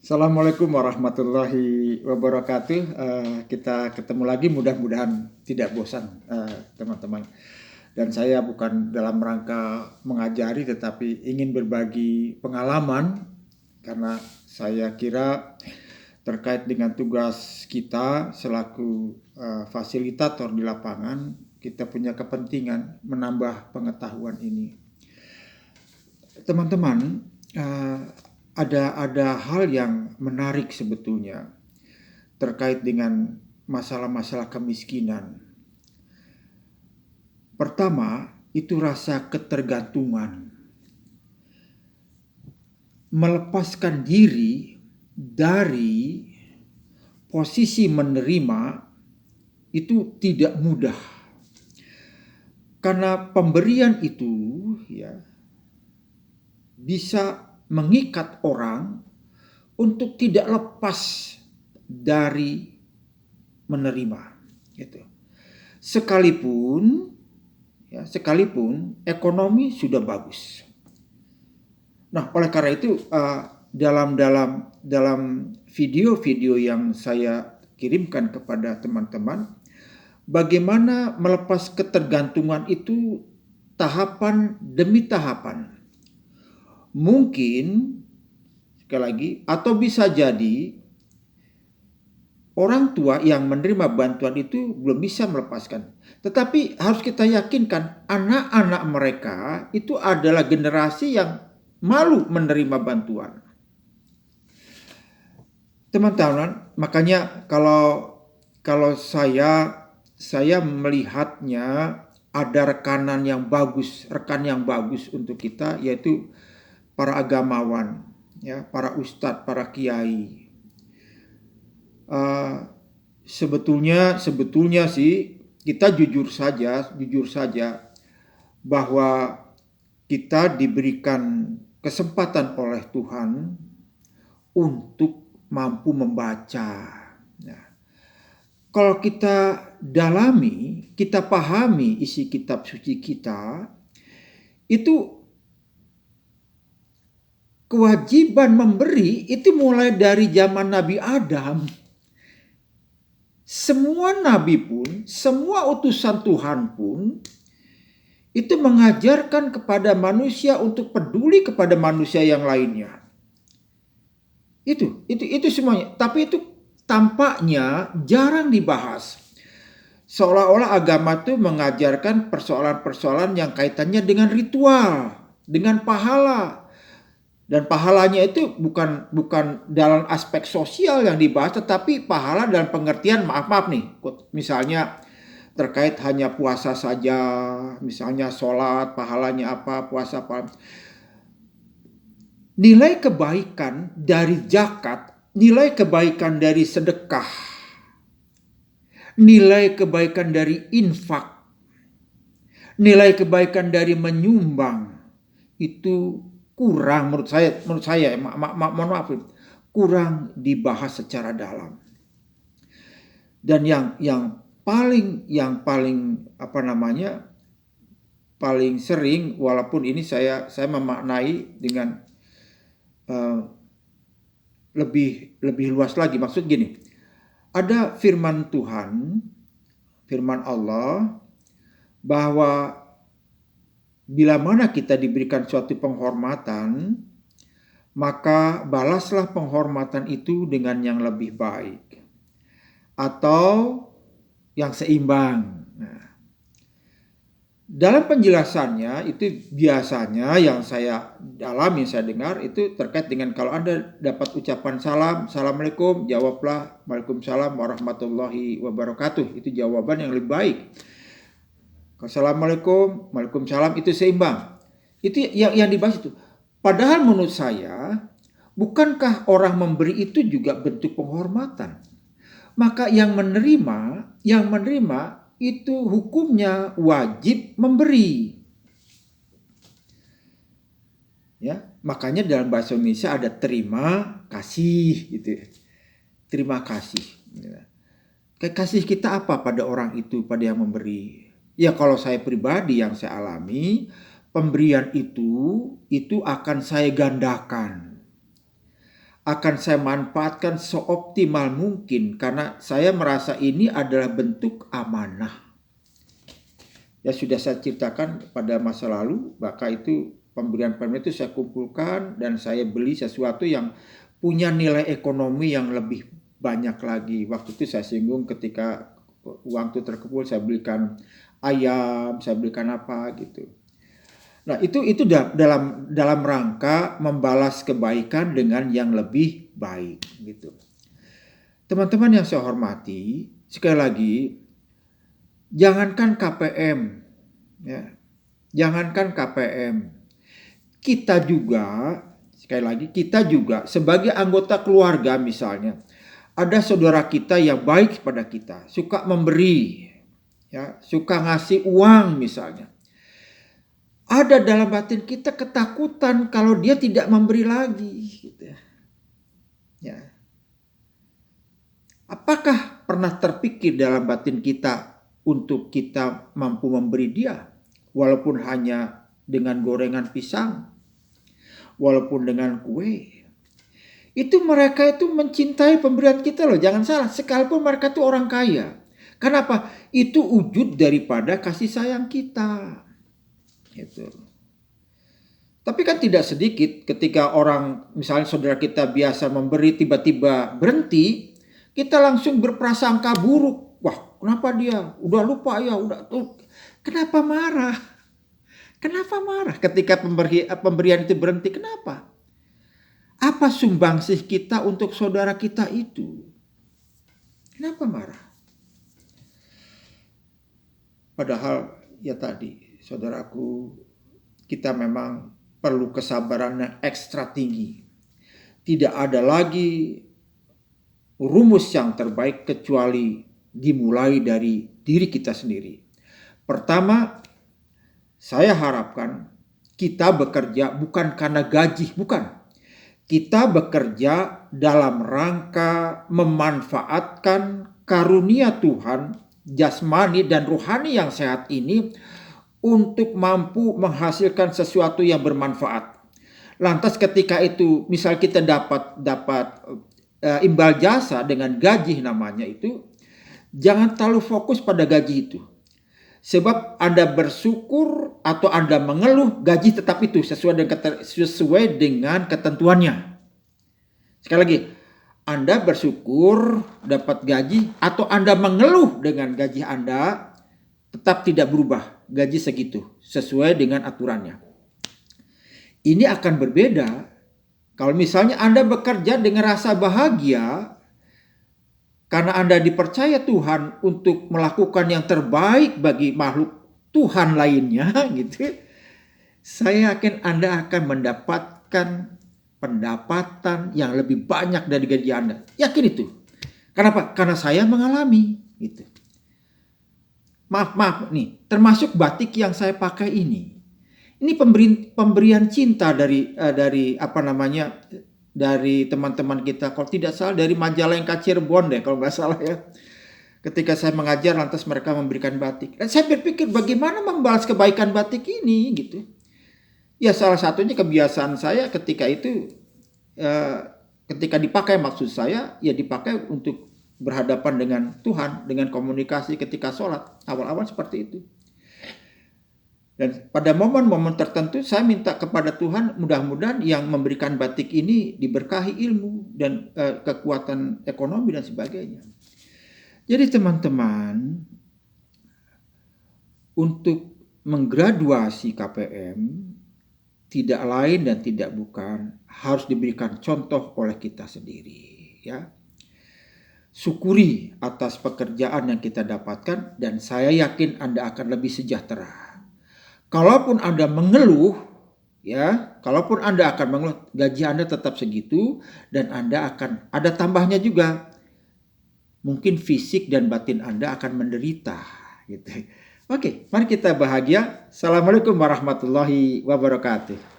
Assalamualaikum warahmatullahi wabarakatuh. Kita ketemu lagi, mudah-mudahan tidak bosan, teman-teman. Dan saya bukan dalam rangka mengajari, tetapi ingin berbagi pengalaman karena saya kira terkait dengan tugas kita selaku fasilitator di lapangan, kita punya kepentingan menambah pengetahuan ini. Teman-teman, ada hal yang menarik sebetulnya terkait dengan masalah-masalah kemiskinan. Pertama, itu rasa ketergantungan. Melepaskan diri dari posisi menerima itu tidak mudah. Karena pemberian itu bisa mengikat orang untuk tidak lepas dari menerima, gitu. Sekalipun ekonomi sudah bagus. Nah, oleh karena itu dalam video-video yang saya kirimkan kepada teman-teman, bagaimana melepas ketergantungan itu tahapan demi tahapan. Mungkin sekali lagi, atau bisa jadi orang tua yang menerima bantuan itu belum bisa melepaskan. Tetapi harus kita yakinkan anak-anak mereka itu adalah generasi yang malu menerima bantuan. Teman-teman, makanya kalau saya melihatnya ada rekan yang bagus untuk kita, yaitu para agamawan, para ustadz, para kiai. Sebetulnya sih kita jujur saja bahwa kita diberikan kesempatan oleh Tuhan untuk mampu membaca. Kalau kita dalami, kita pahami isi kitab suci kita, itu kewajiban memberi itu mulai dari zaman Nabi Adam. Semua nabi pun, semua utusan Tuhan pun itu mengajarkan kepada manusia untuk peduli kepada manusia yang lainnya. Itu semuanya. Tapi itu tampaknya jarang dibahas. Seolah-olah agama itu mengajarkan persoalan-persoalan yang kaitannya dengan ritual, dengan pahala. Dan pahalanya itu bukan dalam aspek sosial yang dibahas, tetapi pahala dalam pengertian maaf nih. Misalnya terkait hanya puasa saja, misalnya sholat pahalanya apa, puasa apa. Nilai kebaikan dari zakat, nilai kebaikan dari sedekah, nilai kebaikan dari infak, nilai kebaikan dari menyumbang itu kurang menurut saya mohon maaf, kurang dibahas secara dalam. Dan yang paling paling sering, walaupun ini saya memaknai dengan lebih luas lagi, maksud gini, ada firman Tuhan, firman Allah, bahwa bila mana kita diberikan suatu penghormatan, maka balaslah penghormatan itu dengan yang lebih baik atau yang seimbang. Nah, dalam penjelasannya itu biasanya yang saya alami, saya dengar itu terkait dengan kalau Anda dapat ucapan salam, Assalamualaikum, jawablah Waalaikumsalam warahmatullahi wabarakatuh. Itu jawaban yang lebih baik. Assalamualaikum, Waalaikumsalam, itu seimbang. Itu yang dibahas itu. Padahal menurut saya, bukankah orang memberi itu juga bentuk penghormatan? Maka yang menerima itu hukumnya wajib memberi. Ya, makanya dalam bahasa Indonesia ada terima kasih gitu. Terima kasih. Kasih kita apa pada orang itu, pada yang memberi? Ya kalau saya pribadi yang saya alami, pemberian itu akan saya gandakan. akan saya manfaatkan seoptimal mungkin karena saya merasa ini adalah bentuk amanah. Ya sudah saya ceritakan pada masa lalu, maka itu pemberian itu saya kumpulkan dan saya beli sesuatu yang punya nilai ekonomi yang lebih banyak lagi. Waktu itu saya singgung ketika uang itu terkumpul, saya belikan ayam, saya belikan apa gitu. Nah, itu dalam rangka membalas kebaikan dengan yang lebih baik gitu. Teman-teman yang saya hormati, sekali lagi jangankan KPM ya. Jangankan KPM. Kita juga sekali lagi kita juga sebagai anggota keluarga misalnya, ada saudara kita yang baik pada kita, suka memberi ya, suka ngasih uang misalnya. Ada dalam batin kita ketakutan kalau dia tidak memberi lagi gitu ya. Apakah pernah terpikir dalam batin kita untuk kita mampu memberi dia walaupun hanya dengan gorengan pisang, walaupun dengan kue? Itu mereka itu mencintai pemberian kita loh, jangan salah, sekalipun mereka itu orang kaya. Kenapa? Itu wujud daripada kasih sayang kita. Gitu. Tapi kan tidak sedikit ketika orang, misalnya saudara kita biasa memberi tiba-tiba berhenti, kita langsung berprasangka buruk. Wah, kenapa dia? Udah lupa ya, udah tuh. Kenapa marah? Kenapa marah ketika pemberian itu berhenti? Kenapa? Apa sumbangsih kita untuk saudara kita itu? Kenapa marah? Padahal ya tadi, saudaraku, kita memang perlu kesabaran yang ekstra tinggi. Tidak ada lagi rumus yang terbaik kecuali dimulai dari diri kita sendiri. Pertama, saya harapkan kita bekerja bukan karena gaji, bukan. Kita bekerja dalam rangka memanfaatkan karunia Tuhan, jasmani dan rohani yang sehat ini untuk mampu menghasilkan sesuatu yang bermanfaat. Lantas ketika itu misal kita dapat imbal jasa dengan gaji namanya itu, jangan terlalu fokus pada gaji itu. Sebab Anda bersyukur atau Anda mengeluh, gaji tetap itu sesuai dengan ketentuannya. Sekali lagi, Anda bersyukur dapat gaji atau Anda mengeluh dengan gaji Anda, tetap tidak berubah. Gaji segitu, sesuai dengan aturannya. Ini akan berbeda kalau misalnya Anda bekerja dengan rasa bahagia karena Anda dipercaya Tuhan untuk melakukan yang terbaik bagi makhluk Tuhan lainnya gitu. Saya yakin Anda akan mendapatkan pendapatan yang lebih banyak dari gaji Anda. Yakin itu. Kenapa? Karena saya mengalami gitu. Maaf nih, termasuk batik yang saya pakai ini. Ini pemberian cinta dari dari teman-teman kita. Kalau tidak salah dari Majalengka Cirebon deh kalau nggak salah ya. Ketika saya mengajar lantas mereka memberikan batik. Dan saya berpikir bagaimana membalas kebaikan batik ini gitu. Ya salah satunya kebiasaan saya ketika itu ketika dipakai, maksud saya ya dipakai untuk berhadapan dengan Tuhan, dengan komunikasi ketika sholat. Awal-awal seperti itu. Dan pada momen-momen tertentu saya minta kepada Tuhan mudah-mudahan yang memberikan batik ini diberkahi ilmu dan kekuatan ekonomi dan sebagainya. Jadi teman-teman, untuk menggraduasi KPM tidak lain dan tidak bukan harus diberikan contoh oleh kita sendiri ya. Syukuri atas pekerjaan yang kita dapatkan dan saya yakin Anda akan lebih sejahtera. Kalaupun Anda mengeluh, ya, kalaupun Anda akan mengeluh, gaji Anda tetap segitu dan Anda akan ada tambahnya juga. Mungkin fisik dan batin Anda akan menderita, gitu. Oke, mari kita bahagia. Assalamualaikum warahmatullahi wabarakatuh.